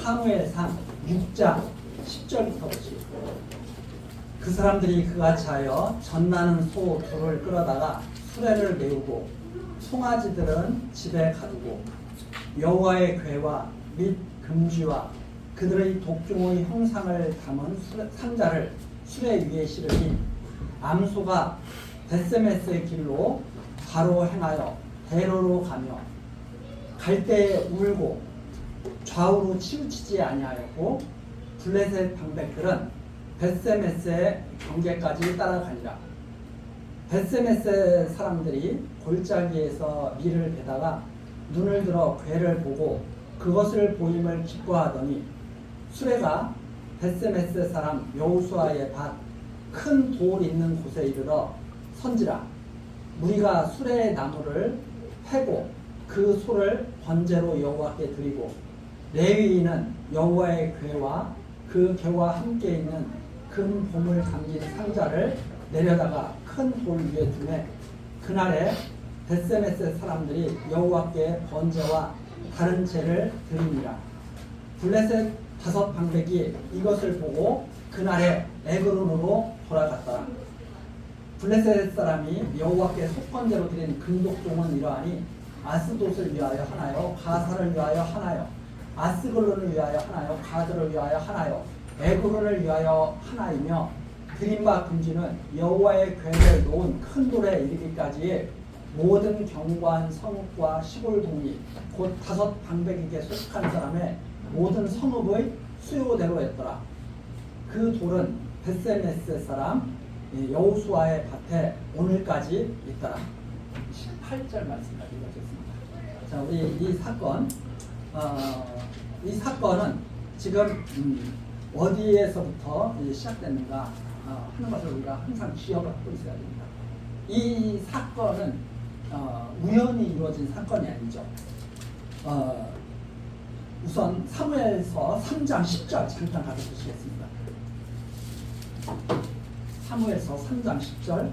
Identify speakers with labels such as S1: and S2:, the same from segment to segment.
S1: 사무엘상 6장 10절부터 보시죠. 그 사람들이 그같이 하여 젖나는 소 둘을 끌어다가 수레를 메우고 송아지들은 집에 가두고 여호와의 궤와 및 금쥐와 그들의 독종의 형상을 담은 상자를 수레 위에 실으니 암소가 벳세메스의 길로 바로 행하여 대로로 가며 갈대에 울고 좌우로 치우치지 아니하였고 블레셋 방백들은 벳세메스의 경계까지 따라가니라. 벳세메스 사람들이 골짜기에서 밀을 베다가 눈을 들어 궤를 보고 그것을 보임을 기뻐하더니 수레가 벳세메스 사람 여호수아의 밭 큰 돌 있는 곳에 이르러 선지라. 무리가 수레의 나무를 패고 그 소를 번제로 여호와께 드리고 레위인은 여호와의 궤와 그 궤와 함께 있는 금 보물 담긴 상자를 내려다가 큰 돌 위에 두매 그날에 벳세메스 사람들이 여호와께 번제와 다른 제를 드리니라. 블레셋 5 방백이 이것을 보고 그날에 에그론으로 돌아갔더라. 블레셋 사람이 여호와께 속번제로 드린 금독종은 이러하니 아스돗을 위하여 하나요, 가사를 위하여 하나요, 아스글론을 위하여 하나요, 가드를 위하여 하나요, 에그론을 위하여 하나이며 드린 바 금지는 여호와의 궤를 놓은 큰 돌에 이르기까지 모든 경관 성읍과 시골 동리 곧 5 방백에게 속한 사람의 모든 성읍의 수요대로였더라. 그 돌은 벳세메스 사람 여호수아의 밭에 오늘까지 있더라. 18절 말씀까지 읽어주겠습니다. 자, 우리 이 사건은 지금 어디에서부터 시작됐는가 하는 것을 우리가 항상 기억을 하고 있어야 됩니다. 이 사건은 우연히 이루어진 사건이 아니죠. 우선 사무엘서 3장 10절 잠깐 가서 보시겠습니다. 사무엘서 3장 10절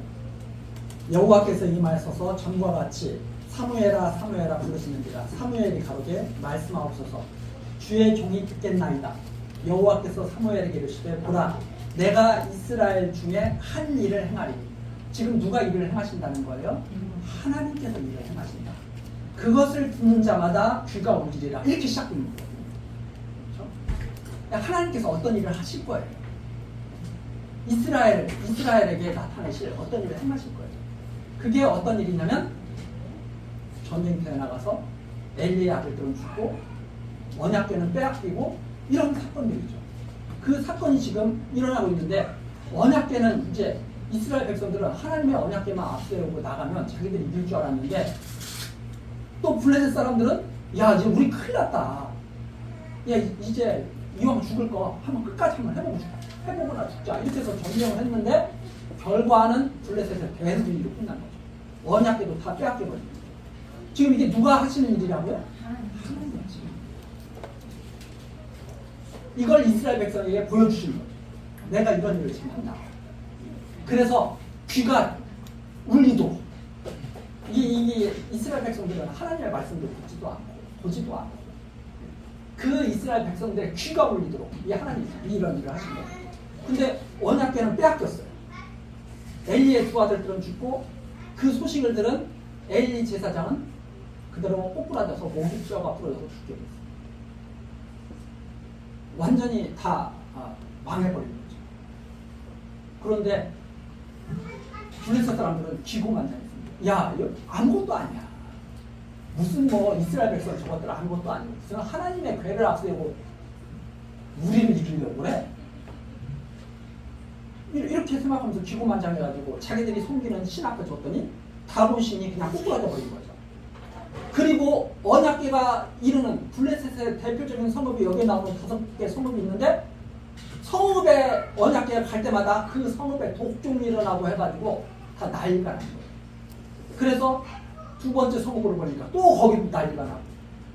S1: 여호와께서 임하여서 전과 같이 사무엘아 사무엘아 부르시는지라. 사무엘이 가로되 말씀하옵소서. 주의 종이 듣겠나이다. 여호와께서 사무엘에게 이르시되 보라 내가 이스라엘 중에 한 일을 행하리니. 지금 누가 일을 행하신다는 거예요? 하나님께서 일을 행하신다. 그것을 듣는 자마다 귀가 울리리라. 이렇게 시작됩니다. 그렇죠? 하나님께서 어떤 일을 하실 거예요. 이스라엘에게 나타내실 어떤 일을 행하실 거예요. 그게 어떤 일이냐면 전쟁터에 나가서 엘리의 아들들은 죽고 언약궤는 빼앗기고 이런 사건들이죠. 그 사건이 지금 일어나고 있는데 언약궤는 이제 이스라엘 백성들은 하나님의 언약궤만 앞세우고 나가면 자기들이 이길 줄 알았는데 또 블레셋 사람들은 야 이제 우리 큰일 났다. 야 이제 이왕 죽을 거 한번 끝까지 한번 해보거나 죽자. 이렇게 해서 전쟁을 했는데 결과는 블레셋의 대승리로 끝난 거죠. 언약궤도 다 빼앗겨버립니다. 지금 이게 누가 하시는 일이라고요? 하나님이 하시는 일. 이걸 이스라엘 백성에게 보여주시는 거죠. 내가 이런 일을 지금 한다. 그래서 귀가 울리도록 이 이스라엘 백성들은 하나님의 말씀을 듣지도 않고 보지도 않고 그 이스라엘 백성들의 귀가 울리도록 이 하나님이 이런 일을 하신 거예요. 근데 언약궤는 빼앗겼어요. 엘리의 두 아들들은 죽고 그 소식을 들은 엘리 제사장은 그대로 꼬꾸라져서 목뼈가 부러져서 죽게 됐어요. 완전히 다 망해버린 거죠. 그런데 블레셋 사람들은 기고만장했습니다. 야, 이거 아무것도 아니야. 무슨 뭐 이스라엘 백성 저것들 아무것도 아니고 무슨 하나님의 궤를 앞세우고 우리를 이기려고 그래? 이렇게 생각하면서 기고만장해가지고 자기들이 섬기는 신 앞에 줬더니 다본신이 그냥 꼬꾸라져 버린 거죠. 그리고 언약궤가 이르는 블레셋의 대표적인 성읍이 여기에 나오는 5개 성읍이 있는데 성읍에 언약궤가 갈 때마다 그 성읍에 독종이 일어나고 해가지고 다 난리가 난 거예요. 그래서 두 번째 성읍으로 보니까 또 거기 난리가 나고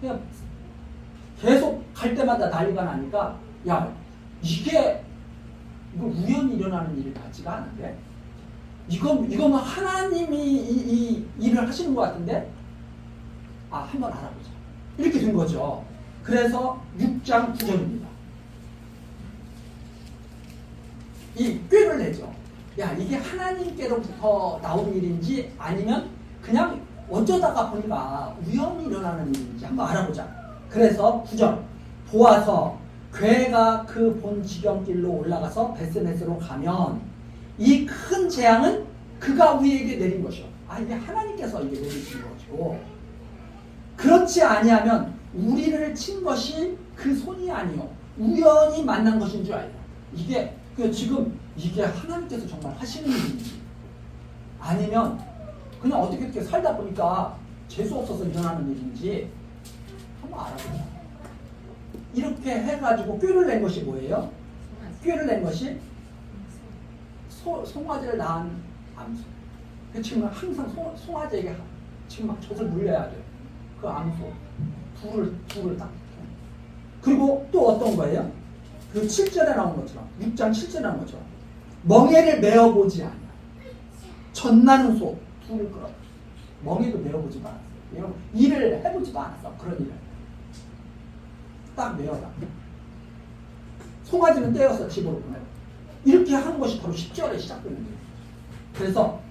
S1: 그냥 계속 갈 때마다 난리가 나니까 야 이거 우연히 일어나는 일 같지가 않은데 이거는 하나님이 이 일을 하시는 것 같은데 한번 알아보자. 이렇게 된 거죠. 그래서 6장 9절입니다. 이 꾀를 내죠. 야, 이게 하나님께로부터 나온 일인지 아니면 그냥 어쩌다가 보니까 우연히 일어나는 일인지 한번 알아보자. 그래서 9절 보아서 괴가 그 본 지경길로 올라가서 베스메스로 가면 이 큰 재앙은 그가 우리에게 내린 것이요. 아, 이게 하나님께서 이게 내리신 거죠. 그렇지 아니하면 우리를 친 것이 그 손이 아니요 우연히 만난 것인 줄 알라. 이게 지금 이게 하나님께서 정말 하시는 일인지 아니면 그냥 어떻게 이렇게 살다 보니까 재수 없어서 일어나는 일인지 한번 알아보자. 이렇게 해가지고 꾀를 낸 것이 뭐예요? 꾀를 낸 것이 송아지를 낳은 암소. 지금 항상 송아지에게 지금 막 젖을 물려야 돼요. 그 암소 둘을 딱. 그리고 또 어떤 거예요? 그 7절에 나온 것처럼 6장 7절에 나온 것처럼 멍에를 메어보지 않아. 젖나는 소 둘을 끌어. 멍에도 메어보지도 않았어요. 일을 해보지도 않았어. 그런 일을 딱 메어라. 송아지는 떼어서 집으로 보내고. 이렇게 한 것이 바로 10절에 시작되는 거예요. 그래서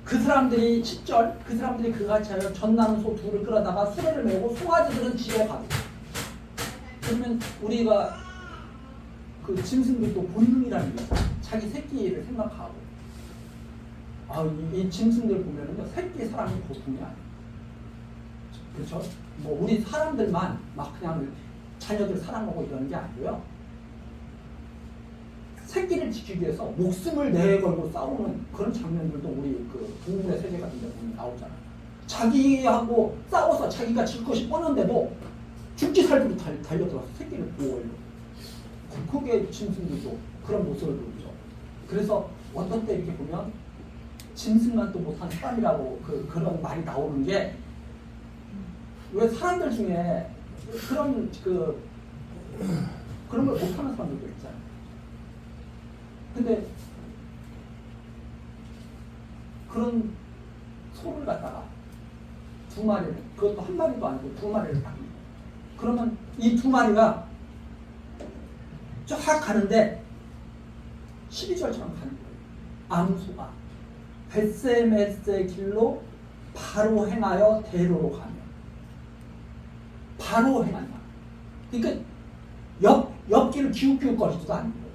S1: 그 사람들이 10절 그 사람들이 그같이 하여 젖나는 소 둘을 끌어다가 수레를 메고 송아지들은 집에 가고. 그러면 우리가 그 짐승들도 본능이라는 게 있어요. 자기 새끼를 생각하고. 이 짐승들 보면은요, 새끼 사람이 보통이 아니에요. 그렇죠? 뭐 우리 사람들만 막 그냥 자녀들 사랑하고 이러는 게 아니고요. 새끼를 지키기 위해서 목숨을 내걸고 싸우는 그런 장면들도 우리 그 동물의 세계 같은 데 보면 나오잖아요. 자기하고 싸워서 자기가 질 것이 뻔한데도 죽기 살기로 달려들어서 새끼를 보호하려고. 그게 짐승들도 그런 모습을 보이죠. 그래서 어떤 때 이렇게 보면 짐승만도 못한 사람이라고 그런 말이 나오는 게 왜 사람들 중에 그런 걸 못하는 사람들도 있잖아요. 근데 그런 소를 갖다가 두 마리를, 그것도 한 마리도 아니고 두 마리를 딱, 그러면 이 두 마리가 쫙 가는데 12절처럼 가는 거예요. 암소가 벳세메스의 길로 바로 행하여 대로로 가며. 바로 행한다. 그러니까 옆길을 기웃기웃거리지도 않는 거예요.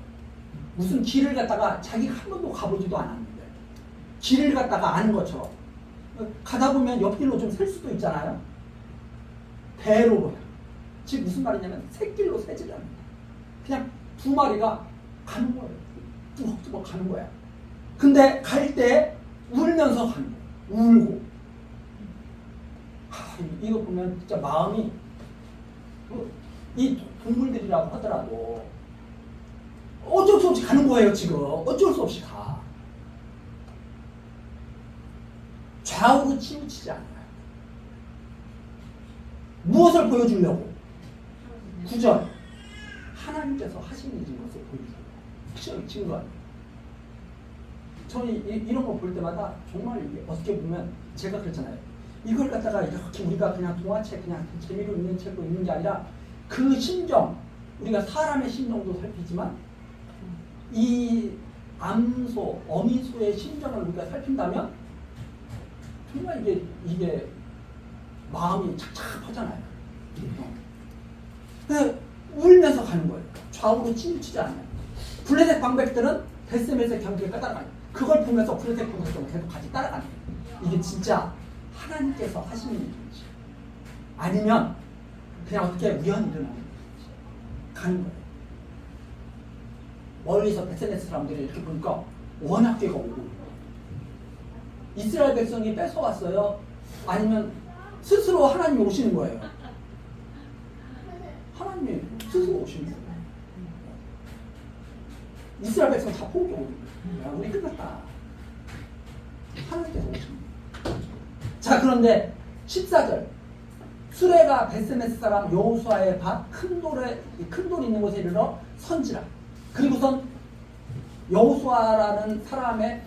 S1: 무슨 길을 갖다가 자기가 한 번도 가보지도 않았는데 길을 갖다가 아는 것처럼 가다 보면 옆길로 좀 셀 수도 있잖아요. 대로로 해. 즉 무슨 말이냐면 새길로 새지를 않는다. 그냥 두 마리가 가는 거예요. 뚜벅뚜벅 가는 거야. 근데 갈 때 울면서 가는 거예요. 울고. 이거 보면 진짜 마음이 이 동물들이라고 하더라도 어쩔 수 없이 가는 거예요. 지금 어쩔 수 없이 가. 좌우로 치우치지 않아요. 무엇을 보여주려고? 9절 하나님께서 하신 일인 것을 보여주려고 증거하는. 저는 이런 거 볼 때마다 정말 이게 어떻게 보면 제가 그랬잖아요. 이걸 갖다가 이렇게 우리가 그냥 동화책 그냥 재미로 읽는 책으로 읽는 게 아니라 그 심정, 우리가 사람의 심정도 살피지만 이 암소, 어미소의 심정을 우리가 살핀다면 정말 이게 마음이 착착하잖아요. 근데 울면서 가는 거예요. 좌우로 치우치지 않아요. 블레셋 방백들은 벳세메스의 경계를 따라가요. 그걸 보면서 블레셋 방백들은 계속 같이 따라가는 거예요. 이게 진짜 하나님께서 하시는 일인지 아니면 그냥 어떻게 우연히 일어나는 건지 가는 거예요. 멀리서 벳세메스 사람들이 이렇게 보니까 워낙 개가 오고 이스라엘 백성이 뺏어왔어요? 아니면 스스로 하나님이 오시는 거예요? 하나님이 스스로 오시는 거예요. 이스라엘 백성 다 포기하고 우리 끝났다. 하나님께서 오시는 거예요. 자, 그런데 14절 수레가 벳세메스 사람 여호수아의 밭 큰 돌 있는 곳에 이르러 선지라. 그리고선 여호수아라는 사람의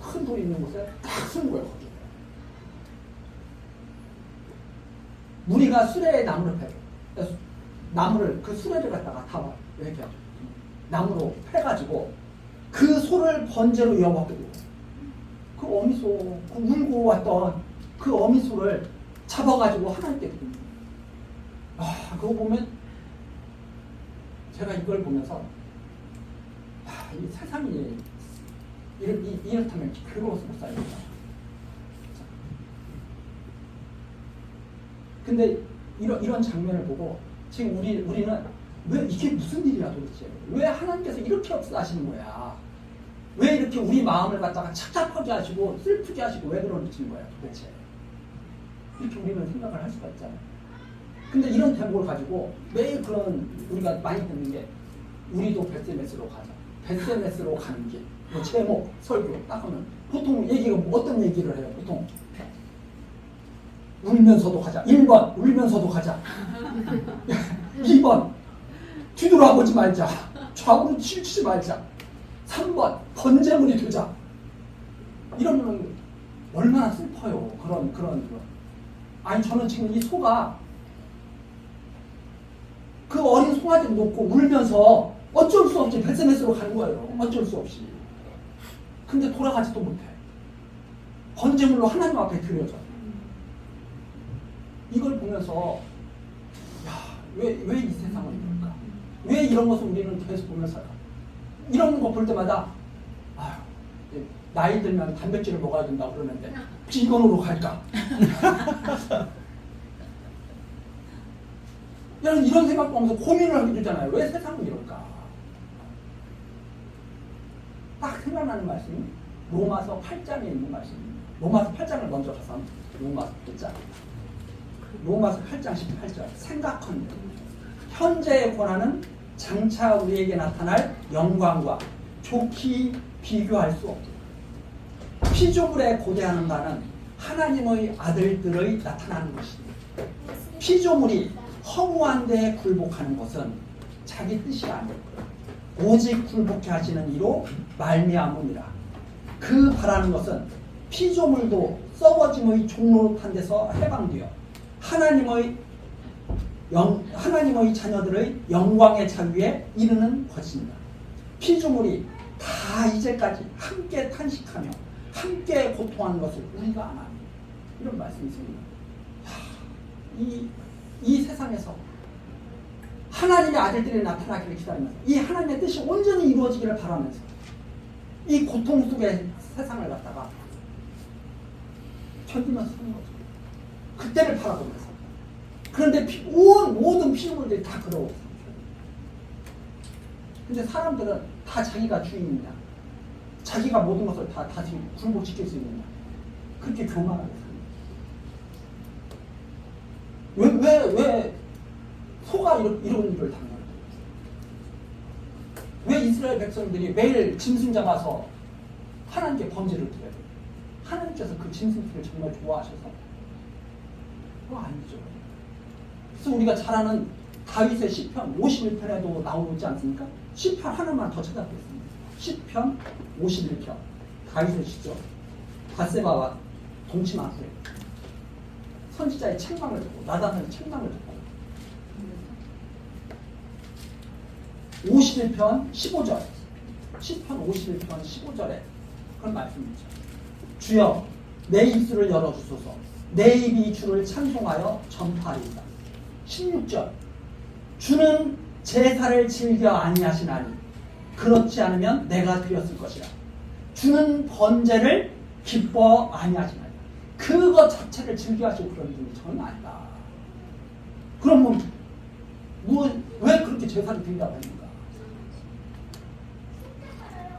S1: 큰 돌이 있는 곳에 딱 쓴 거예요. 거기. 무리가 수레에 나무를 패고 그래서 나무를 그 수레를 갖다가 다 이렇게 나무로 패가지고 그 소를 번제로 이어먹거든요. 그 어미소, 그 울고 왔던 그 어미소를 잡아가지고 하나님께 드립니다. 아, 그거 보면 제가 이걸 보면서 이 세상이 이렇다면 괴로워서 못 살겠다. 근데 이런 장면을 보고 지금 우리는 왜 이게 무슨 일이야 도대체? 왜 하나님께서 이렇게 역사하시는 거야? 왜 이렇게 우리 마음을 갖다가 착잡하게 하시고 슬프게 하시고 왜 그러시는 거야 도대체? 이렇게 우리는 생각을 할 수가 있잖아요. 근데 이런 대목을 가지고 매일 그런 우리가 많이 듣는 게 우리도 벳세메스로 가자. 벳세메스로 가는 길. 뭐 제목, 설교 딱 하면 보통 얘기가 뭐 어떤 얘기를 해요? 보통 울면서도 가자. 1번 울면서도 가자. 2번 뒤돌아보지 말자. 좌우로 치우치지 말자. 3번 번제물이 되자. 이러면 얼마나 슬퍼요. 그런. 아니 저는 지금 이 소가 그 어린 송아지를 놓고 울면서 어쩔 수 없이 벳세메스로 가는 거예요. 어쩔 수 없이. 근데 돌아가지도 못해. 번제물로 하나님 앞에 드려져. 이걸 보면서 왜 이 세상은 이럴까? 왜 이런 것을 우리는 계속 보면서 살까? 이런 거 볼 때마다 나이 들면 단백질을 먹어야 된다고 그러는데 비건으로 갈까? 이런 생각 보면서 고민을 하게 되잖아요. 왜 세상은 이럴까? 딱 생각나는 말씀이 로마서 8장에 있는 말씀입니다. 로마서 8장을 먼저 가서 로마서 8장. 로마서 8장 18절. 생각한대. 현재의 고난은 장차 우리에게 나타날 영광과 좋게 비교할 수 없다. 피조물에 고대하는 바는 하나님의 아들들의 나타나는 것입니다. 피조물이 허무한 데에 굴복하는 것은 자기 뜻이 아니고 오직 굴복해 하시는 이로 말미암음이라. 그 바라는 것은 피조물도 썩어짐의 종로탄 데서 해방되어 하나님의 자녀들의 영광의 자유에 이르는 것입니다. 피조물이 다 이제까지 함께 탄식하며 함께 고통하는 것을 우리가 안 합니다. 이런 말씀이 있습니다. 이 세상에서 하나님의 아들들이 나타나기를 기다리면서 이 하나님의 뜻이 온전히 이루어지기를 바라면서 이 고통 속의 세상을 갖다가 견디면서 사는 거죠. 그때를 바라보면서. 그런데 모든 피조물들이 다 그러고. 근데 사람들은 다 자기가 주인이냐, 자기가 모든 것을 다 굴복시킬 수 있느냐, 그렇게 교만하게 삽니다. 왜 소가 이런 일을 당해요? 왜 이스라엘 백성들이 매일 짐승 잡아서 하나님께 번제를 드려요? 하나님께서 그 짐승들을 정말 좋아하셔서? 그거 아니죠. 그래서 우리가 잘 아는 다윗의 시편 51편에도 나오지 않습니까? 시편 하나만 더 찾아보겠습니다. 시편 51편. 다윗의 시죠. 바세바와 동침한 후에 선지자의 책망을 듣고 나단의 책망을 듣고 51편 15절 시편 51편 15절에 그런 말씀이죠. 주여 내 입술을 열어주소서. 내 입이 주를 찬송하여 전파하리이다. 16절 주는 제사를 즐겨 아니하시나니 그렇지 않으면 내가 드렸을 것이라. 주는 번제를 기뻐 아니하시나니 그것 자체를 즐겨하시고 그런 분이 저는 아니다. 그럼 왜 그렇게 제사를 드린다고 합니까?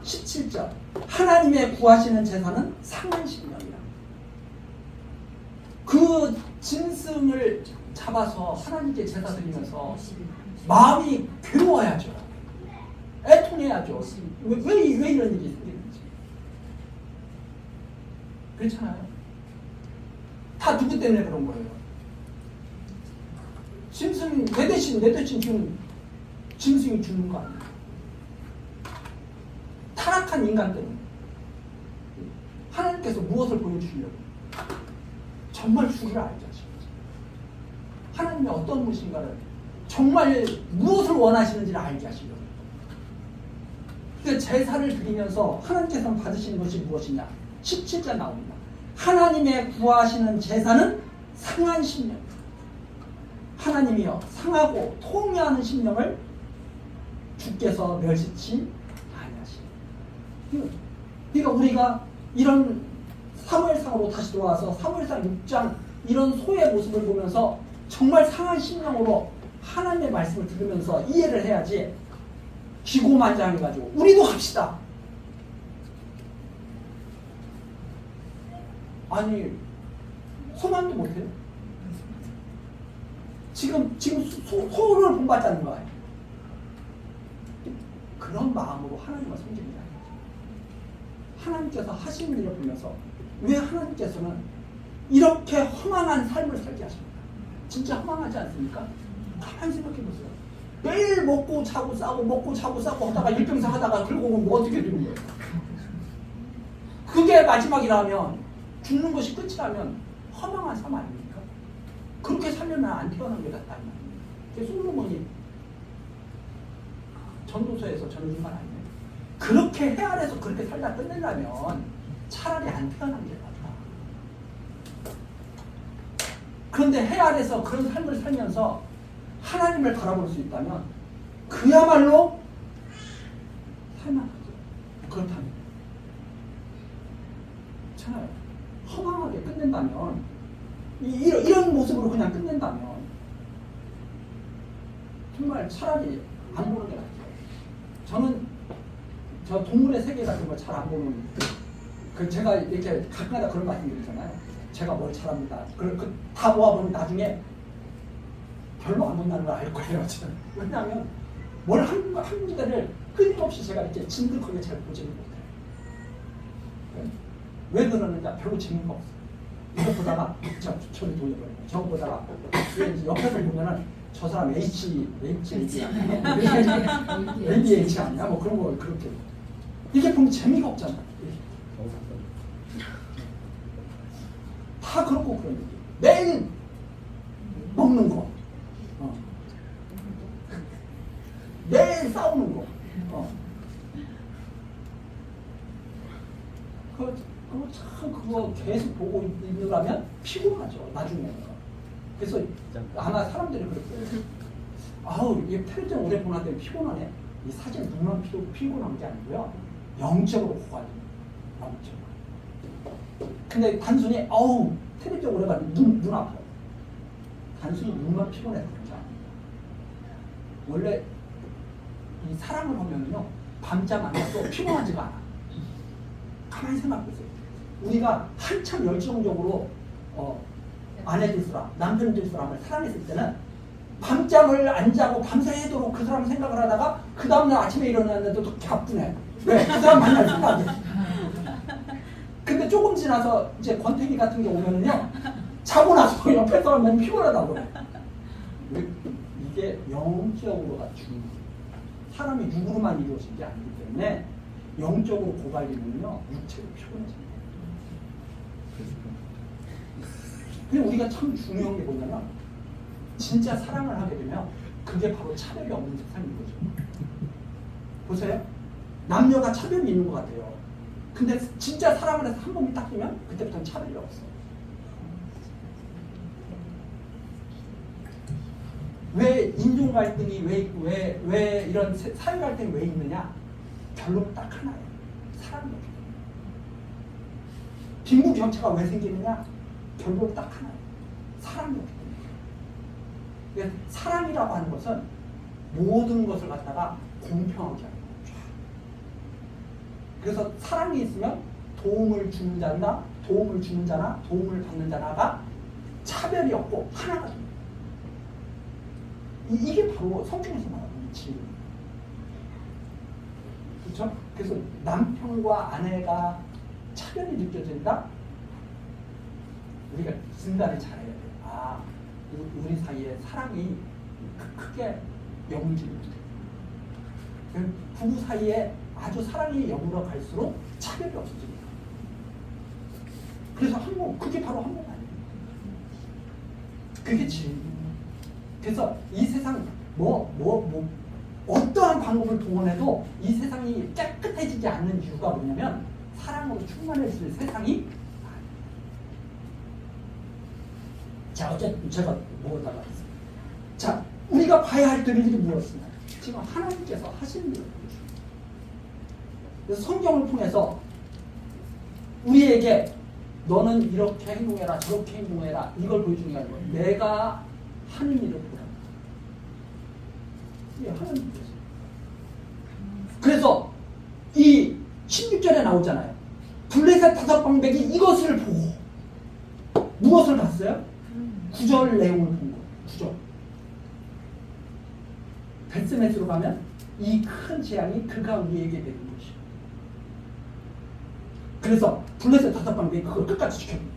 S1: 17절 하나님의 구하시는 제사는 상한 심령이라. 그 짐승을 잡아서 하나님께 제사 드리면서 마음이 괴로워야죠. 애통해야죠. 왜 이런 일이 생기는지. 그렇잖아요. 다 누구 때문에 그런 거예요? 짐승 내 대신 지금 짐승이 죽는 거 아니에요? 타락한 인간 때문에. 하나님께서 무엇을 보여주시려고? 정말 주를 알죠. 하나님의 어떤 분이신가를 정말 무엇을 원하시는지를 알게 하시려고. 그러니까 제사를 드리면서 하나님께서 받으시는 것이 무엇이냐? 17절 나옵니다. 하나님의 구하시는 제사는 상한 심령. 하나님이여 상하고 통회하는 심령을 주께서 멸시치 아니하시니. 그러니까 우리가 이런 사무엘상으로 다시 돌아와서 사무엘상 6장 이런 소의 모습을 보면서 정말 상한 심령으로 하나님의 말씀을 들으면서 이해를 해야지 기고만장해가지고 우리도 합시다. 아니 소망도 못해요. 지금 소를 본받자는 거예요. 그런 마음으로 하나님을 섬기는 게 아니죠. 하나님께서 하시는 일을 보면서 왜 하나님께서는 이렇게 허망한 삶을 살게 하십니까? 진짜 허망하지 않습니까? 가만히 생각해 보세요. 매일 먹고 자고 싸고 먹고 자고 싸고 하다가 일평생 하다가 결국은 뭐 어떻게 되는 거예요? 그게 마지막이라면, 죽는 것이 끝이라면 허망한 삶 아닙니까? 그렇게 살려면 안 태어난 게 낫다. 그래서 솔로몬이 전도서에서 전해준 말 아니에요? 그렇게 해 아래서 그렇게 살다 끝내려면 차라리 안 태어난 게 낫다. 그런데 해 아래서 그런 삶을 살면서 하나님을 바라볼 수 있다면 그야말로 살만하죠. 그렇다면 괜찮아요. 허망하게 끝낸다면, 이런 모습으로 그냥 끝낸다면 정말 차라리 안 보는 게 낫죠. 저는 저 동물의 세계 같은 거 잘 안 보는, 제가 이렇게 가끔가다 그런 말씀 드리잖아요. 제가 뭘 잘합니다. 다 모아보면 나중에 별로 안 본다는 걸 알 거예요. 저는. 왜냐하면 뭘 한 군데를 끊임없이 제가 이렇게 진득하게 잘 보지는 못해요. 왜 그러는지 별로 재미가 없어요. 이거 보다가 저를 돌려버리고 저거 보다가 옆에서 보면은 저 사람 H 아니야? 뭐 그런 거 그렇게 이게 보면 재미가 없잖아. 다 그렇고 그런 얘기. 매일 먹는 거, 매일 싸우는 거, 그거 계속 보고 있느라면 피곤하죠. 나중에. 그래서 아마 사람들이 그랬어요. 아우, 이 텔레비전 오래 보나 때문에 피곤하네. 이 사진 눈만 피곤한 게 아니고요. 영적으로 고갈돼요. 영적으로. 근데 단순히 아우 텔레비전 오래 가면 눈 아파요. 단순히 눈만 피곤해서 그런 게 아닙니다. 원래 이 사랑을 하면요 밤잠 안 자도 피곤하지가 않아. 가만히 생각해보세요. 우리가 한참 열정적으로 아내들 수랑 남편들 수랑을 사랑했을 때는 밤잠을 안 자고 밤새도록 그 사람 생각을 하다가 그 다음날 아침에 일어났는데도 또 가뿐해. 왜? 그 사람 만날 생각이. 근데 조금 지나서 이제 권태기 같은 게 오면은요 자고 나서 옆에 사람 너무 피곤하다고 그래. 이게 영적으로가 중요해요. 사람이 육으로만 이루어진 게 아니기 때문에 영적으로 고갈되면요 육체로 피곤해집니다. 근데 우리가 참 중요한 게 뭐냐면 진짜 사랑을 하게 되면 그게 바로 차별이 없는 세상인 거죠. 보세요. 남녀가 차별이 있는 것 같아요. 근데 진짜 사랑을 해서 한 몸이 딱 되면 그때부터는 차별이 없어요. 왜 인종 갈등이 왜 있고 왜 이런 사회 갈등이 왜 있느냐? 결론은 딱 하나예요. 사랑이 없기 때문에. 빈부격차가 왜 생기느냐? 결론은 딱 하나예요. 사랑이 없기 때문에. 사랑이라고 하는 것은 모든 것을 갖다가 공평하게 하는 거죠. 그래서 사랑이 있으면 도움을 주는 자나 도움을 받는 자나가 차별이 없고 하나가 됩니다. 이게 바로 성경에서 말하는 진리입니다. 그렇죠? 그래서 남편과 아내가 차별이 느껴진다? 우리가 진단을 잘해야 돼요. 아, 우리 사이에 사랑이 크게 영지를 못해요. 부부 사이에 아주 사랑이 영으로 갈수록 차별이 없어집니다. 그래서 한 몸, 그게 바로 한 몸 아니에요. 그게 진리입니다. 그래서 이 세상 어떠한 방법을 동원해도 이 세상이 깨끗해지지 않는 이유가 뭐냐면 사랑으로 충만해질 세상이. 자, 어쨌든 제가 뭐다가 자, 우리가 봐야 할 일이 무엇이냐? 지금 하나님께서 하시는 일을 보여줍니다. 그래서 성경을 통해서 우리에게 너는 이렇게 행동해라, 저렇게 행동해라, 이걸 보여주는 게 아니고 내가 하는 일을 보라. 이게 하나님 뜻이에요. 그래서 이 16절에 나오잖아요. 블레셋 5방백이 이것을 보고 무엇을 봤어요? 9절 내용을 본 거예요. 9절. 벳세메스로 가면 이 큰 재앙이 그가 우리에게 되는 것이요. 그래서 블레셋 5방백이 그걸 끝까지 지켜줍니다.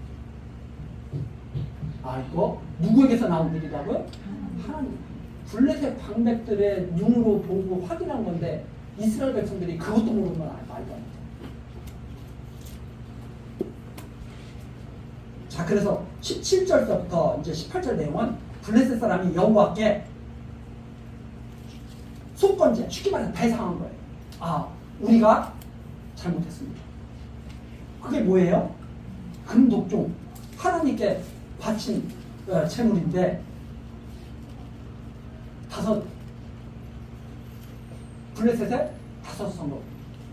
S1: 아, 이거 누구에게서 나온 일이라고요? 하나님. 블레셋 방백들의 눈으로 보고 확인한 건데 이스라엘 백성들이 그것도 모르는 건 말도 안 돼요. 자, 그래서 17절부터 이제 18절 내용은 블레셋 사람이 여호와께 속건제, 쉽게 말해서 배상한 거예요. 아, 우리가 잘못했습니다. 그게 뭐예요? 금독종, 하나님께 바친 재물인데 블레셋의 5성읍,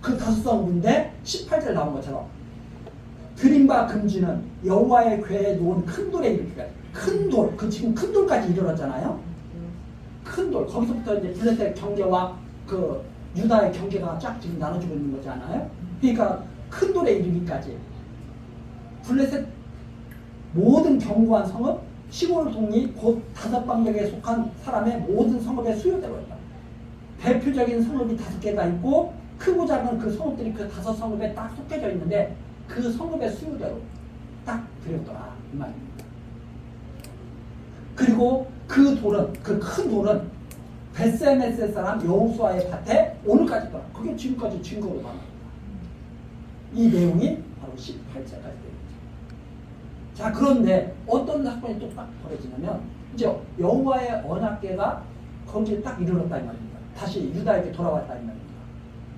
S1: 그 5성읍인데 18절 나온 것처럼 드린 바 금지는 여호와의 궤에 놓은 큰 돌에 이르기가, 큰 돌, 그 지금 큰 돌까지 이르렀잖아요. 큰 돌, 거기서부터 이제 블레셋 경계와 그 유다의 경계가 쫙 지금 나눠지고 있는 거잖아요. 그러니까 큰 돌에 이르기까지 블레셋 모든 견고한 성읍, 시골 동리, 곧 5방백에 속한 사람의 모든 성읍의 수요대로 했다. 대표적인 성읍이 5개가 있고 크고 작은 그 성읍들이 그 5성읍에 딱 속해져 있는데 그 성읍의 수요대로 딱 드렸더라, 이 말입니다. 그리고 그 돌은, 그 큰 돌은 벳세메스 사람 여호수아의 밭에 오늘까지 있더라. 그게 지금까지 증거로 남아있다. 이 내용이 바로 18절까지 되어 있죠. 자, 그런데 어떤 사건이 또 딱 벌어지냐면 이제 여호와의 언약궤가 거기에 딱 이르렀다 이 말입니다. 다시 유다에게 돌아왔다 이 말입니다.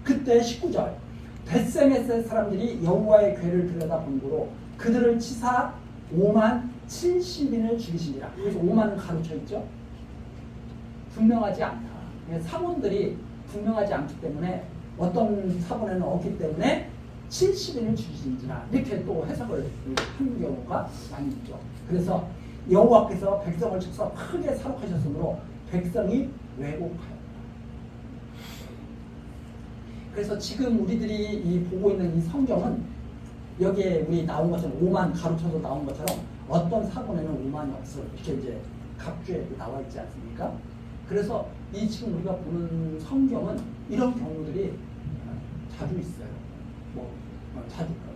S1: 그때 19절 벳세메스 사람들이 여호와의 궤를 들여다본고로 그들을 치사 5만 70인을 죽이시니라. 그래서 5만은 가로쳐 있죠. 분명하지 않다. 사본들이 분명하지 않기 때문에 어떤 사본에는 없기 때문에 70인을 죽이시니라 이렇게 또 해석을 하는 경우가 많이 있죠. 그래서 여호와께서 백성을 쳐서 크게 사록하셨으므로 백성이 왜곡하였다. 그래서 지금 우리들이 이 보고 있는 이 성경은 여기에 우리 나온 것처럼 5만 가로쳐서 나온 것처럼 어떤 사본에는 5만이 없어 이렇게 이제 각주에 나와 있지 않습니까? 그래서 이 지금 우리가 보는 성경은 이런 경우들이 자주 있어요.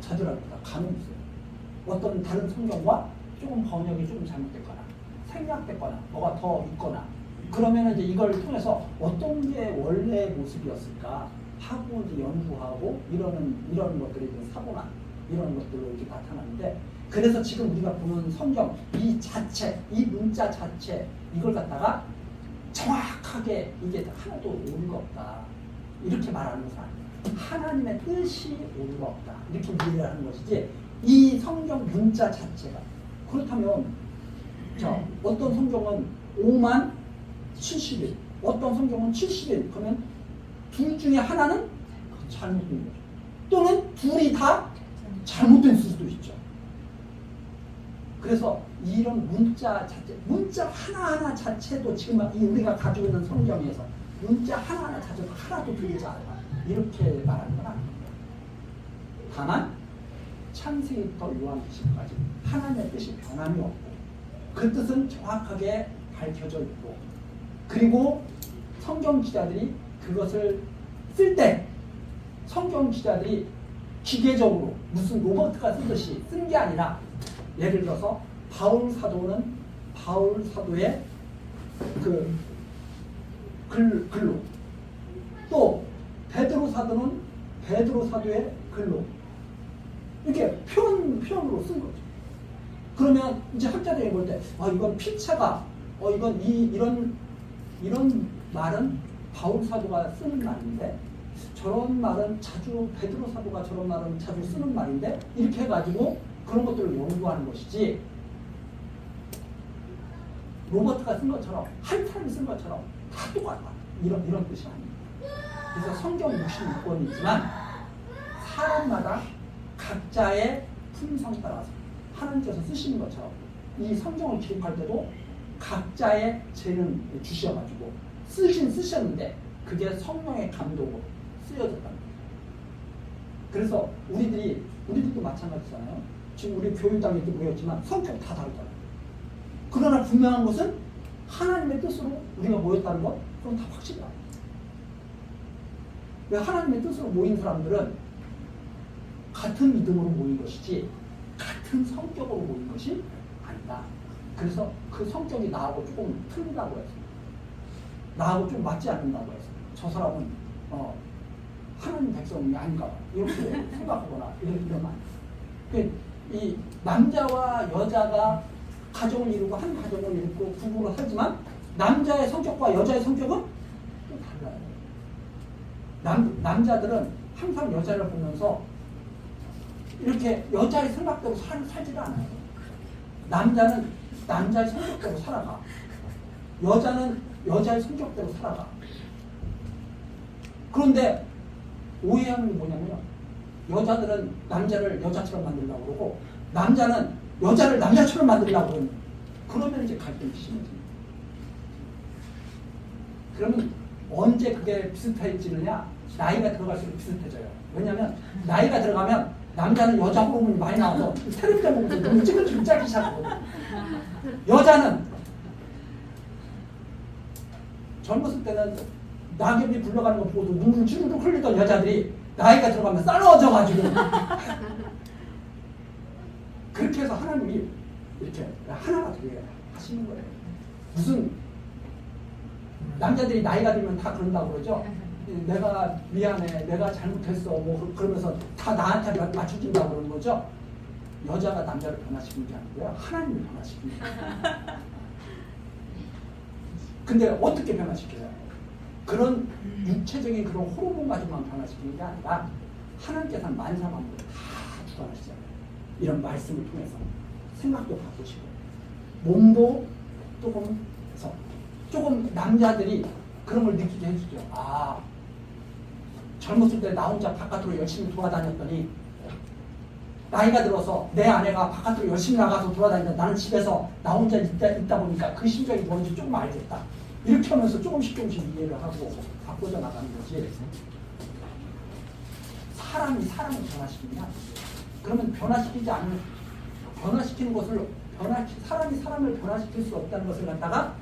S1: 자주라기보다 간혹 있어요. 어떤 다른 성경과 조금 번역이 조금 잘못됐거나 생략됐거나 뭐가 더 있거나 그러면 이제 이걸 통해서 어떤 게 원래 모습이었을까 하고 이제 연구하고 이런 것들이 사고나 이런 것들로 이렇게 나타나는데, 그래서 지금 우리가 보는 성경 이 자체, 이 문자 자체 이걸 갖다가 정확하게 이게 하나도 오류가 없다 이렇게 말하는 것은 아니에요. 하나님의 뜻이 오류가 없다 이렇게 이해를 하는 것이지 이 성경 문자 자체가 그렇다면 자, 어떤 성경은 5만 70일, 어떤 성경은 70일, 그러면 둘 중에 하나는 잘못된 거죠. 또는 둘이 다 잘못된 수도 있죠. 그래서 이런 문자 자체, 문자 하나하나 자체도 지금 우리가 가지고 있는 성경에서 문자 하나하나 자체도 하나도 틀리지 않아 이렇게 말하는 건 아닙니다. 다만 창세기부터 요한계시록까지 하나님의 뜻이 변함이 없고 그 뜻은 정확하게 밝혀져 있고, 그리고 성경 기자들이 그것을 쓸 때 성경 기자들이 기계적으로 무슨 로버트가 쓰듯이 쓴 게 아니라, 예를 들어서 바울 사도는 바울 사도의 그 글로, 또 베드로 사도는 베드로 사도의 글로 이렇게 표현으로 쓴 거죠. 그러면 이제 학자들이 볼 때 이건 필체가 이건 이런 이런 말은 바울 사도가 쓰는 말인데 저런 말은 자주 베드로 사도가 저런 말은 자주 쓰는 말인데 이렇게 해가지고 그런 것들을 연구하는 것이지 로버트가 쓴 것처럼 한 사람이 쓴 것처럼 다 똑같아. 이런 뜻이 아닙니다. 그래서 성경 66권이 있지만 사람마다 각자의 품성 따라서 하나님께서 쓰시는 것처럼 이 성경을 기록할 때도 각자의 재능 주셔가지고 쓰셨는데 그게 성령의 감독으로 쓰여졌다는 거예요. 그래서 우리들도 마찬가지잖아요. 지금 우리 교육당에 이렇게 모였지만 성격이 다 다르잖아요. 그러나 분명한 것은 하나님의 뜻으로 우리가 모였다는 것, 그건 다 확실해요. 왜 하나님의 뜻으로 모인 사람들은 같은 믿음으로 모인 것이지 같은 성격으로 모인 것이 아니다. 그래서 그 성격이 나하고 조금 틀리다고 해서 나하고 좀 맞지 않는다고 해서 저 사람은 하나님 백성이 아닌가 이렇게 생각하거나 이러면 안 돼. 이 남자와 여자가 가정을 이루고 한 가정을 이루고 부부로 살지만 남자의 성격과 여자의 성격은 또 달라요. 남자들은 항상 여자를 보면서 이렇게 여자의 생각대로 살지도 않아요. 남자는 남자의 성격대로 살아가. 여자는 여자의 성격대로 살아가. 그런데 오해하는 게 뭐냐면 여자들은 남자를 여자처럼 만들려고 그러고 남자는 여자를 남자처럼 만들려고 그러는 그러면 이제 갈등이 심해집니다. 그러면 언제 그게 비슷해지느냐? 나이가 들어갈수록 비슷해져요. 왜냐하면 나이가 들어가면 남자는 여자 호르몬이 많이 나와서 텔레비전 보면서 눈이 찌글찌글 짜기 시작하거든요. 여자는 젊었을 때는 낙엽이 굴러가는 거 보고도 눈물 주르륵 흘리던 여자들이 나이가 들어가면 싸워져가지고 그렇게 해서 하나님이 이렇게 하나가 되게 하시는 거예요. 무슨 남자들이 나이가 들면 다 그런다고 그러죠. 내가 미안해, 내가 잘못했어, 뭐 그러면서 다 나한테 맞춰준다고 그러는 거죠. 여자가 남자를 변화시키는 게 아니고요, 하나님을 변화시키는 거예요. 근데 어떻게 변화시켜요? 그런 육체적인 그런 호르몬 가지고만 변화시키는 게 아니라 하나님께서는 만사만물을 다 주관하시잖아요. 이런 말씀을 통해서 생각도 바꾸시고 몸도 조금 남자들이 그런 걸 느끼게 해주죠. 아, 젊었을 때 나 혼자 바깥으로 열심히 돌아다녔더니 나이가 들어서 내 아내가 바깥으로 열심히 나가서 돌아다니는데 나는 집에서 나 혼자 있다 보니까 그 심정이 뭔지 조금 알겠다. 이렇게 하면서 조금씩 이해를 하고 바꿔져 나가는 거지. 사람이 사람을 변화시키냐? 그러면 변화시키는 것을 사람이 사람을 변화시킬 수 없다는 것을 갖다가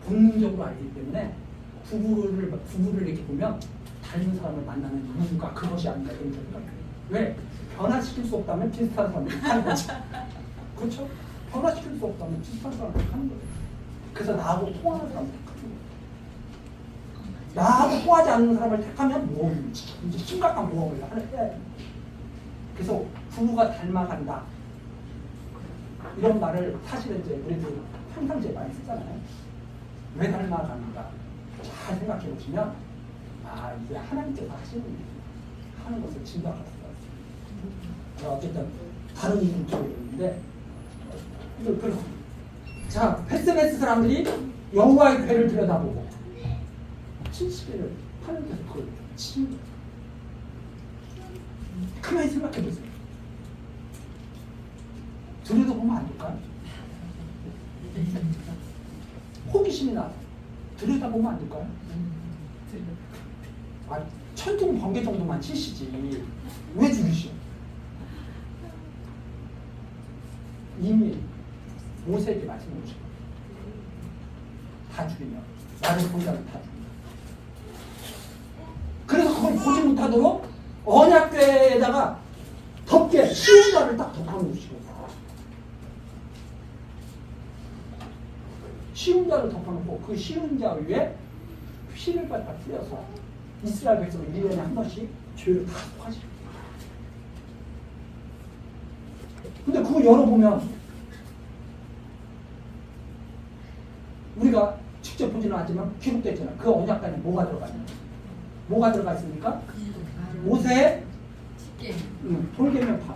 S1: 본능적으로 알기 때문에 부부를 이렇게 보면 닮은 사람을 만나는 이유가 그것이 아닌가 이런 생각해요. 왜? 변화시킬 수 없다면 비슷한 사람을 하는 거죠. 그렇죠? 변화시킬 수 없다면 비슷한 사람을 하는 거예요. 그래서 나하고 통하는 사람을 택하는 거예요. 나하고 통하지 않는 사람을 택하면 모험이지. 이제 심각한 모험을 해야 해요. 그래서 부부가 닮아간다. 이런 말을 사실은 이제 우리도 평상시에 많이 쓰잖아요. 왜 닮아가는가? 잘 생각해 보시면 아, 이게 하나님께서 하는 것을 짐작할 수가 있어요. 어쨌든 다른 이름 쪽인데 그렇습니다. 자, 베스메스 사람들이 여호와의 궤를 들여다보고 70일을 하나님께서 그걸 치는 거예요. 가만히 생각해 보세요. 들여다보면 안 될까요? 호기심이 나서 들여다보면 안 될까요? 아, 천둥 번개 정도만 치시지 왜 죽이시오? 이미 모세에게 말씀해 주시고 다 죽이면 나를 본 자를 다 죽이면 그래서 그걸 보지 못하도록 언약궤에다가 덮개 쉬운 자를 딱 덮어놓으시고 쉬운 자를 덮어놓고 그 쉬운 자 위에 피를 갖다 뿌려서 이스라엘 백성을 1년에 한 번씩 죄를 다 속하시고 근데 그거 열어보면 우리가 직접 보지는 않지만 기록되어 있잖아. 그 언약관에 뭐가 들어가 있냐? 뭐가 들어가 있습니까? 모세의 돌계명파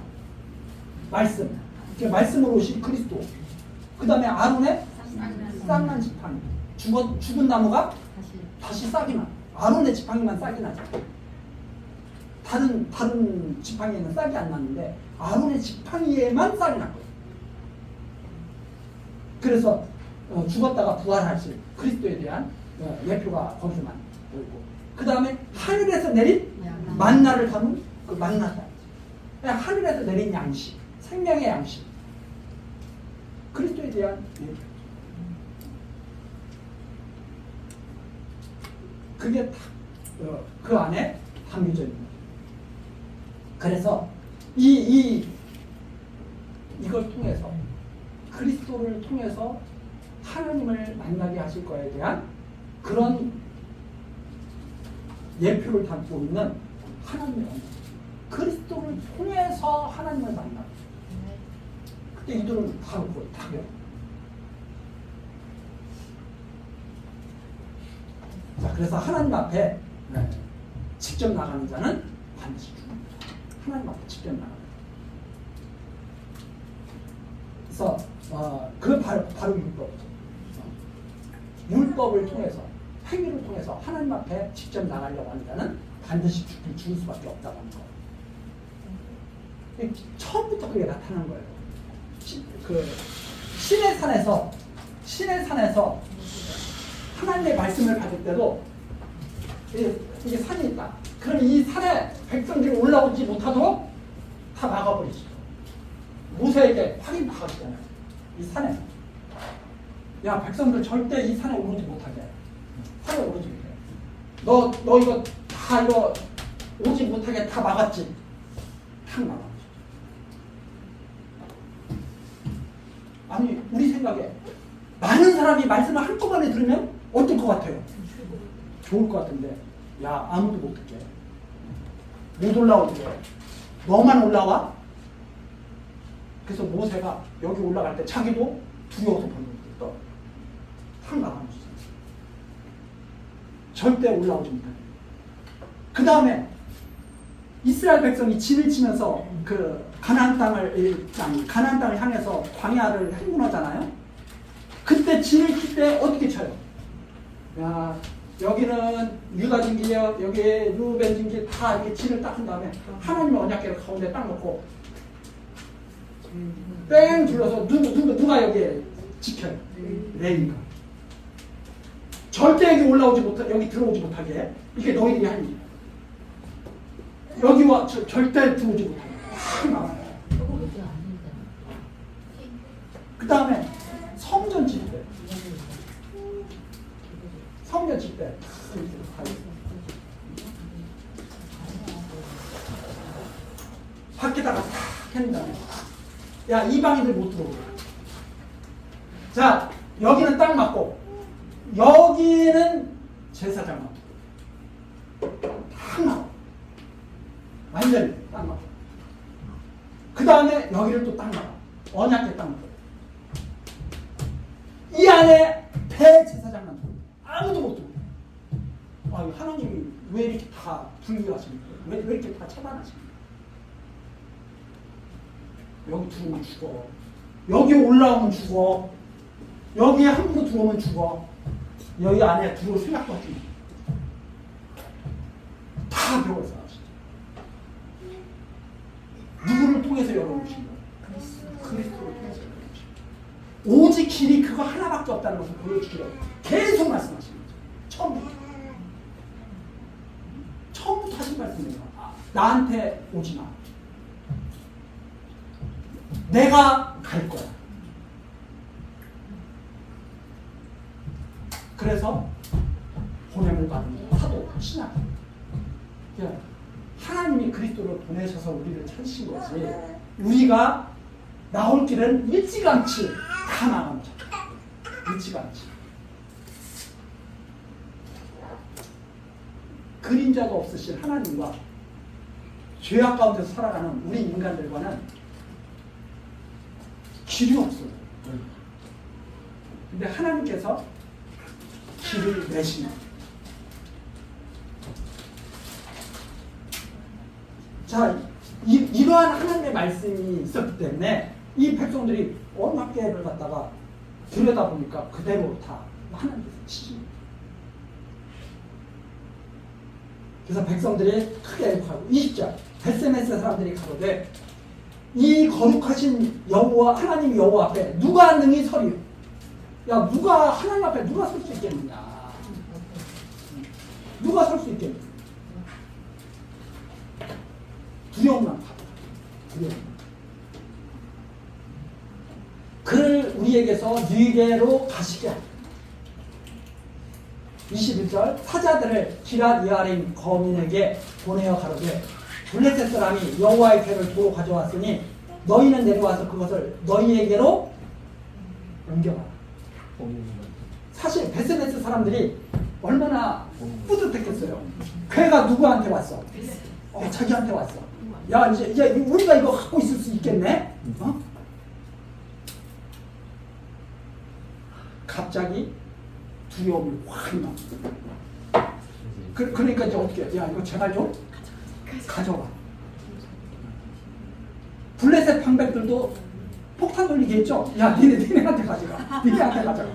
S1: 말씀, 말씀으로 오신 그리스도, 그 다음에 아론의 쌍난 지팡이, 죽은 나무가 다시 싹이 나. 아론의 지팡이만 싹이 나죠. 다른 지팡이에는 싹이 안 났는데 아론의 지팡이에만 싹이 난 거예요. 그래서 죽었다가 부활하실 그리스도에 대한 예표가 거기서만 보이고, 그 다음에 하늘에서 내린 만나를 담은 그 만나다. 하늘에서 내린 양식, 생명의 양식, 그리스도에 대한 예표. 그게 다 그 안에 담겨져 있는 거예요. 그래서 이걸 통해서, 그리스도를 통해서 하나님을 만나게 하실 거에 대한 그런 예표를 담고 있는 하나님의 언약. 그리스도를 통해서 하나님을 만나. 그때 이들은 다 그걸 다 배워. 자, 그래서 하나님 앞에 직접 나가는 자는 반드시 죽습니다. 하나님 앞에 직접 나가는. 그래서 그 바로 율법이죠. 율법을 통해서, 행위를 통해서 하나님 앞에 직접 나가려고 하는 자는 반드시 죽을 수밖에 없다고 하는 거예요. 처음부터 그게 나타난 거예요. 신의 산에서 하나님의 말씀을 받을 때도 이게 산이 있다. 그럼 이 산에 백성들이 올라오지 못하도록 다 막아버리시죠. 모세에게 확인 박아주잖아요. 이 산에. 야, 백성들 절대 이 산에 오르지 못하게. 산에 오르지 못해. 너 이거 다 이거 오지 못하게 다 막았지. 탁 막아버리시죠. 아니, 우리 생각에 많은 사람이 말씀을 한꺼번에 들으면 어떨 것 같아요? 좋을 것 같은데, 야, 아무도 못 듣게. 못 올라오게. 너만 올라와? 그래서 모세가 여기 올라갈 때 자기도 두려워서 버리는 거예요. 탁 나가면서. 절대 올라오지 못하게. 그 다음에 이스라엘 백성이 진을 치면서 그 가나안 땅을 향해서 광야를 행군하잖아요. 그때 진을 칠 때 어떻게 쳐요? 야, 여기는 유다 진기, 여기 루벤 진기 다 이렇게 진을 딱 한 다음에 하나님의 언약궤를 가운데 딱 놓고 뺑 둘러서 누가 여기에 지켜요? 레위가. 절대 여기 들어오지 못하게. 이게 너희들이 한 일. 여기와 절대 들어오지 못하게. 다 나와요. 그 다음에 성전 칠 때. 밖에다가 탁 했는 다음에, 야, 이방인들 못 들어오게. 자, 여기는 딱 맞고 여기는 제사장 맞고 딱 나와. 완전히 딱 맞고. 그 다음에 여기를 또 딱 나와. 언약궤 딱 맞고. 이 안에 대제사장만 들어오고 아무도 못 들어오고. 하나님이 왜 이렇게 다 분리하십니까? 왜 이렇게 다 차단하십니까? 여기 들어오면 죽어. 여기 올라오면 죽어. 여기에 함부로 들어오면 죽어. 여기 안에 들어올 생각도 하지 마. 다 배워서 하시죠. 누구를 통해서 열어오신 거예요? 그리스도를 통해서 열어오신 거예요. 오직 길이 그거 하나밖에 없다는 것을 보여주기로 계속 말씀하시는 거죠. 처음부터 하신 말씀이에요. 나한테 오지 마. 내가 갈 거야. 그래서 보냄을 받은 사도 신학. 하나님이 그리스도를 보내셔서 우리를 찾으신 거지. 우리가 나올 길은 일찌감치 다 나갑니다. 일찌감치. 그림자도 없으신 하나님과 죄악 가운데서 살아가는 우리 인간들과는 길이 없어요. 근데 하나님께서 비를 내시는. 자, 이러한 하나님의 말씀이 있었기 때문에 이 백성들이 언약궤를 갖다가 들여다보니까 그대로 다 하나님께서 치십니다. 그래서 백성들이 크게 애국하고 20절 벳세메스 사람들이 가로되 이 거룩하신 여호와 하나님 여호와 앞에 누가 능히 서리요? 야, 누가 하나님 앞에 누가 설 수 있겠느냐? 누가 설 수 있겠느냐? 두려움만 받아. 두려움. 그를 우리에게서 니게로 가시게 하라. 21절 사자들을 기랏 여아림 거민에게 보내어 가로되 블레셋 사람이 여호와의 궤를 도로 가져왔으니 너희는 내려와서 그것을 너희에게로 옮겨가라. 사실 벳세메스 사람들이 얼마나 뿌듯했겠어요. 궤가 누구한테 왔어? 자기한테 왔어. 야, 이제 우리가 이거 갖고 있을 수 있겠네? 갑자기 두려움이 확 나. 그러니까 이제 어떻게 해? 야, 이거 제발 좀 가져와. 블레셋 방백들도 폭탄 돌리게 했죠? 야, 니네한테 가져가. 니네한테 가져가.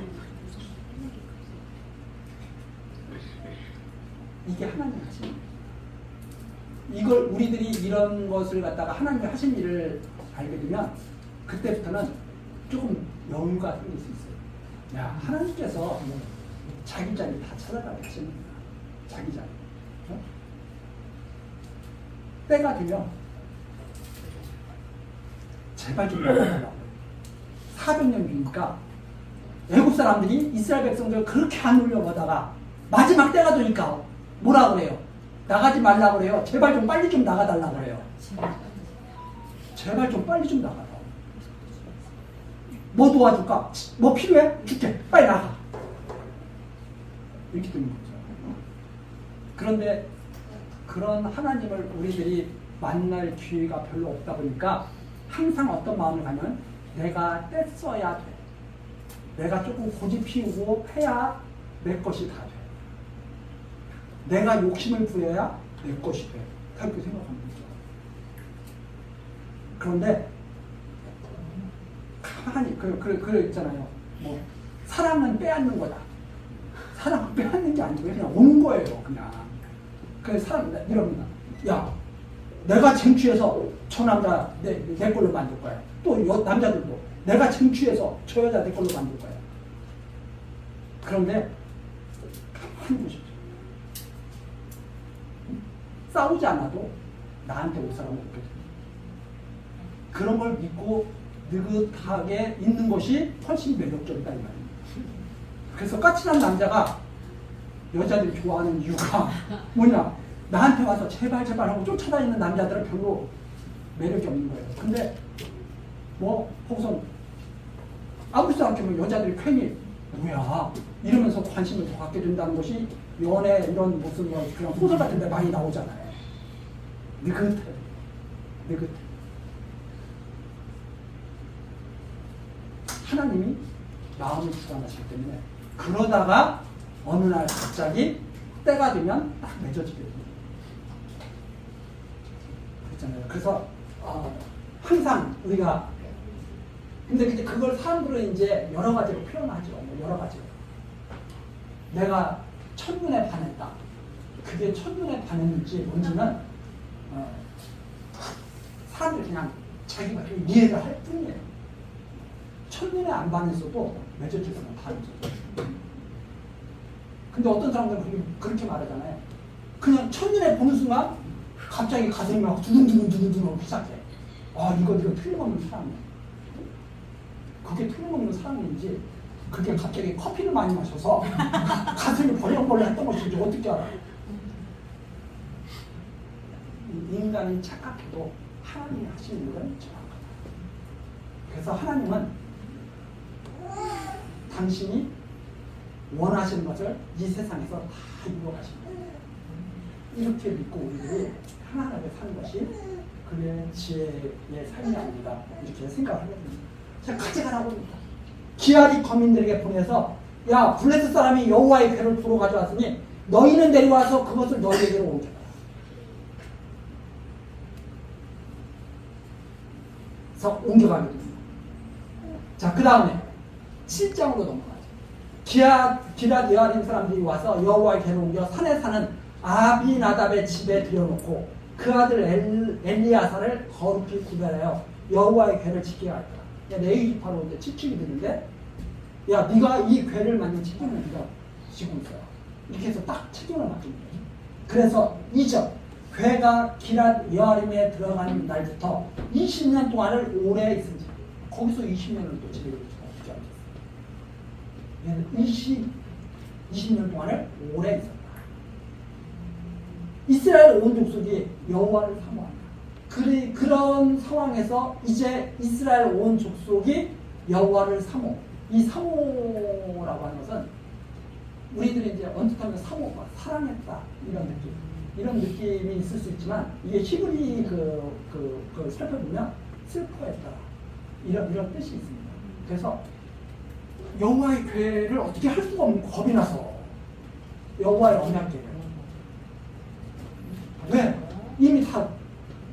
S1: 이게 하나님 하신 일. 이걸 우리들이 이런 것을 갖다가 하나님이 하신 일을 알게 되면 그때부터는 조금 여유가 생길 수 있어요. 야, 하나님께서 자기 자리 다 찾아가게 하십니다. 자기 자리. 때가 되면 제발 좀 나가달라고. 400년이니까 애국 사람들이 이스라엘 백성들을 그렇게 안 울려보다가 마지막 때가 되니까 뭐라 그래요? 나가지 말라 그래요. 제발 좀 빨리 좀 나가달라 그래요. 제발 좀 빨리 좀 나가라. 뭐 도와줄까? 뭐 필요해? 줄게. 빨리 나가. 이렇게 되는 거죠. 그런데 그런 하나님을 우리들이 만날 기회가 별로 없다 보니까 항상 어떤 마음을 가면 내가 떼써야 돼. 내가 조금 고집 피우고 해야 내 것이 다 돼. 내가 욕심을 부려야 내 것이 돼. 그렇게 생각하는 거죠. 그런데 가만히 그 있잖아요. 뭐 사랑은 빼앗는 거다. 사랑은 빼앗는 게 아니고 그냥 오는 거예요. 그냥. 그 사람 이럽니다. 야, 내가 쟁취해서 저 남자 내 걸로 만들 거야. 또 남자들도 내가 쟁취해서 저 여자 내 걸로 만들 거야. 그런데 가만히 보십시오. 싸우지 않아도 나한테 올 사람은 없거든요. 그런 걸 믿고 느긋하게 있는 것이 훨씬 매력적이다 이 말입니다. 그래서 까칠한 남자가 여자들이 좋아하는 이유가 뭐냐? 나한테 와서 제발 하고 쫓아다니는 남자들은 별로 매력이 없는 거예요. 근데 뭐 거기서 아무렇지도 않게 뭐 여자들이 괜히 뭐야 이러면서 관심을 더 갖게 된다는 것이 연애 이런 무슨 그런 소설 같은 데 많이 나오잖아요. 느긋해. 하나님이 마음을 주관하시기 때문에 그러다가 어느 날 갑자기 때가 되면 딱 맺어지게 됩니다. 그렇잖아요. 그래서 항상 우리가 근데 그걸 사람들은 이제 여러 가지로 표현하죠. 여러 가지로. 내가 첫눈에 반했다. 그게 첫눈에 반했는지 뭔지는 사람들이 그냥 자기가 이해를 할 뿐이에요. 첫눈에 안 반했어도 맺어지지 못하는 거죠. 근데 어떤 사람들은 그렇게 말하잖아요. 그냥 첫눈에 보는 순간 갑자기 가슴이 막 두근두근 시작해. 이거 틀림없는 사람이야. 그게 틀림없는 사람인지 그게 갑자기 커피를 많이 마셔서 가슴이 벌렁벌렁 했던 것인지 어떻게 알아? 인간이 착각해도 하나님이 하시는 일은 정확하다. 그래서 하나님은 당신이 원하시는 것을 이 세상에서 다 이루어 가십니다. 이렇게 믿고 우리들이 하나님을 사는 것이 그의 지혜의 삶이 아닙니다. 이렇게 생각을 하거든요. 제가 같이 가라고 합니다. 기아리 거민들에게 보내서 야 블레셋 사람이 여호와의 괴를 부러 가져왔으니 너희는 내려와서 그것을 너희에게로 옮겨라. 그래서 옮겨가게 됩니다. 자, 그 다음에 7장으로 넘어가죠. 기랏 여아림 사람들이 와서 여호와의 괴를 옮겨 산에 사는 아비나답의 집에 들여놓고 그 아들 엘리야사를 거룩히 구별하여 여호와의 괴를 지키게 하였다. 레위기파로 이제 지키게 되는데, 야, 네가 이 괴를 만든 책임을 네가 지고 있어요. 이렇게 해서 딱 책임을 맡긴 거예요. 그래서 2절, 괴가 기랏 여아림에 들어간 날부터 20년 동안을 오래 있은지, 거기서 20년을 또 지내고 있죠. 어떻게 20년 동안을 오래 있었다. 이스라엘 온 족속이 여호와를 사모한다. 그런 상황에서 이제 이스라엘 온 족속이 여호와를 사모. 이 사모라고 하는 것은 우리들이 이제 언뜻하면 사모, 사랑했다 이런 느낌이 있을 수 있지만, 이게 히브리 그 살펴보면 슬퍼했다 이런 뜻이 있습니다. 그래서 여호와의 괴를 어떻게 할 수가 없는, 겁이 나서 여호와의 언약궤를, 왜? 이미 다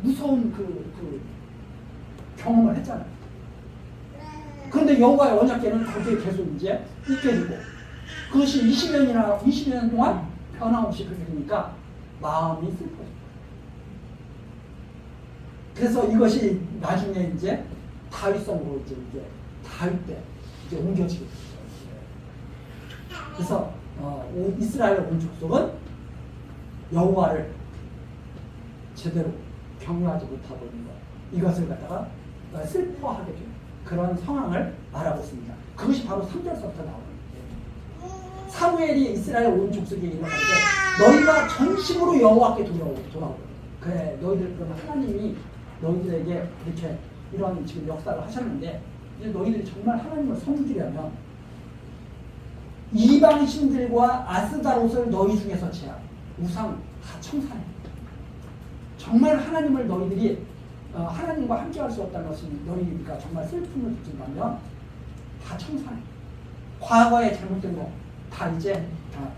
S1: 무서운 그 경험을 했잖아요. 그런데 여호와의 언약궤는 거기에 계속 이제 있게 되고, 그것이 20년 동안 변함없이 그렇게 되니까 마음이 슬퍼요. 그래서 이것이 나중에 이제 다윗성으로 이제 다윗 때 이제 옮겨지게 됐죠. 그래서 이스라엘 온 족속은 여호와를 제대로 경외하지 못하고 있는 것, 이것을 갖다가 슬퍼하게 되는 그런 상황을 말하고 있습니다. 그것이 바로 3절서부터 나오는 거예요. 사무엘이 이스라엘 온 족속에게 이르기를 너희가 전심으로 여호와께 돌아오고, 그래 너희들 그러면 하나님이 너희들에게 이렇게 이런 지금 역사를 하셨는데, 이제 너희들이 정말 하나님을 섬기려면 이방신들과 아스다롯을 너희 중에서 제하고, 우상 다 청산해. 정말 하나님을 너희들이 하나님과 함께할 수 없다는 것은 너희가 정말 슬픔을 느낀다면 다 청산해. 과거에 잘못된 거 다 이제 다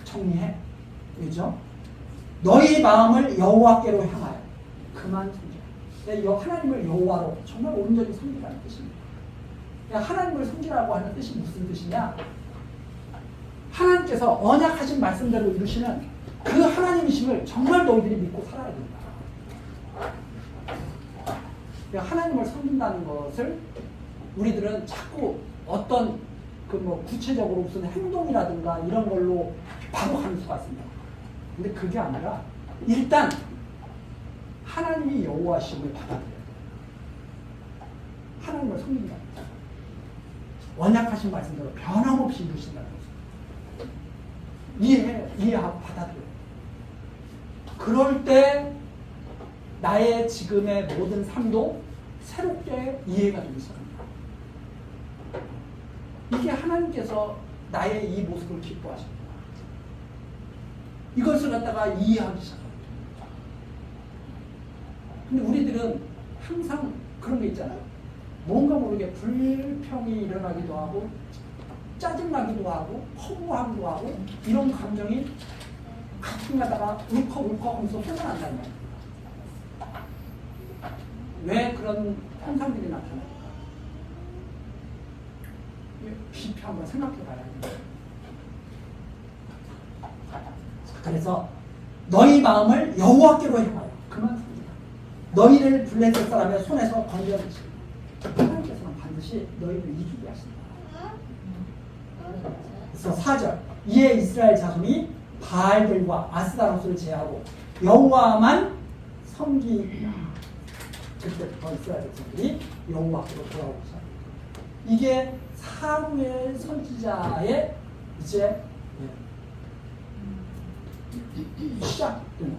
S1: 정리해. 그죠? 너희 마음을 여호와께로 향하여 그만 섬기라. 하나님을 여호와로 정말 온전히 섬기라는 뜻입니다. 하나님을 섬기라고 하는 뜻이 무슨 뜻이냐? 하나님께서 언약하신 말씀대로 이루시는 그 하나님이심을 정말 너희들이 믿고 살아야 된다. 하나님을 섬긴다는 것을 우리들은 자꾸 어떤 구체적으로 무슨 행동이라든가 이런 걸로 바로 가는 수가 있습니다. 근데 그게 아니라 일단 하나님이 여호와심을 받아들여야 돼요. 하나님을 섬긴다. 언약하신 말씀대로 변함없이 이루신다는 것을 이해하고 받아들여요. 그럴 때 나의 지금의 모든 삶도 새롭게 이해가 되기 시작합니다. 이게 하나님께서 나의 이 모습을 기뻐하십니다. 이것을 갖다가 이해하기 시작합니다. 근데 우리들은 항상 그런 게 있잖아요. 뭔가 모르게 불평이 일어나기도 하고, 짜증나기도 하고, 허무하기도 하고, 이런 감정이 가끔 가다가 울컥울컥 하면서 솟아난다는 거예요. 왜 그런 현상들이 나타나요? 깊이 한번 생각해 봐야 합니다. 그래서 너희 마음을 여호와께로 향하여 그만 섬기라. 너희를 블레셋 사람의 손에서 건져내시고, 하나님께서는 반드시 너희를 이기게 하신다. 그래서 4절, 이에 이스라엘 자손이 바알들과 아스다롯을 제하고 여호와만 섬기라. 그때부터 이스라엘 백성들이 여호와께로 돌아오기 시작합니다. 이게 사무엘 선지자의 이제 시작되는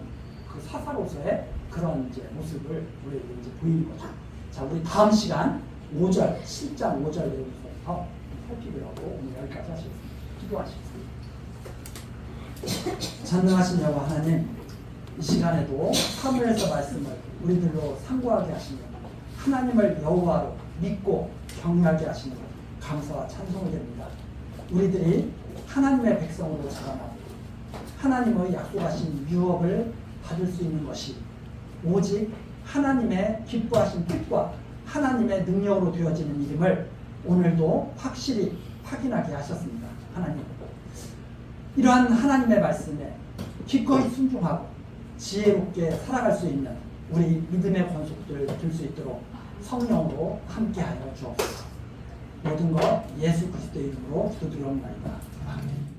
S1: 그 사사로서의 그런 이제 모습을 우리에게 이제 보이는 거죠. 자, 우리 다음 시간 5절, 10장 5절 내용부터 살피기로 하고 오늘 여기까지 하시겠습니다. 기도하시겠습니다. 전능하신 여호와 하나님, 이 시간에도 사무엘서 말씀을 우리들로 상고하게 하시며 하나님을 여호와로 믿고 경외하게 하시는 것 감사와 찬송을 드립니다. 우리들이 하나님의 백성으로 자라나고 하나님의 약속하신 유업을 받을 수 있는 것이 오직 하나님의 기뻐하신 뜻과 하나님의 능력으로 되어지는 일임을 오늘도 확실히 확인하게 하셨습니다. 하나님, 이러한 하나님의 말씀에 기꺼이 순종하고 지혜롭게 살아갈 수 있는 우리 믿음의 권속들 될 수 있도록 성령으로 함께하여 주옵소서. 모든 것 예수 그리스도의 이름으로 기도드리옵나이다. 아멘.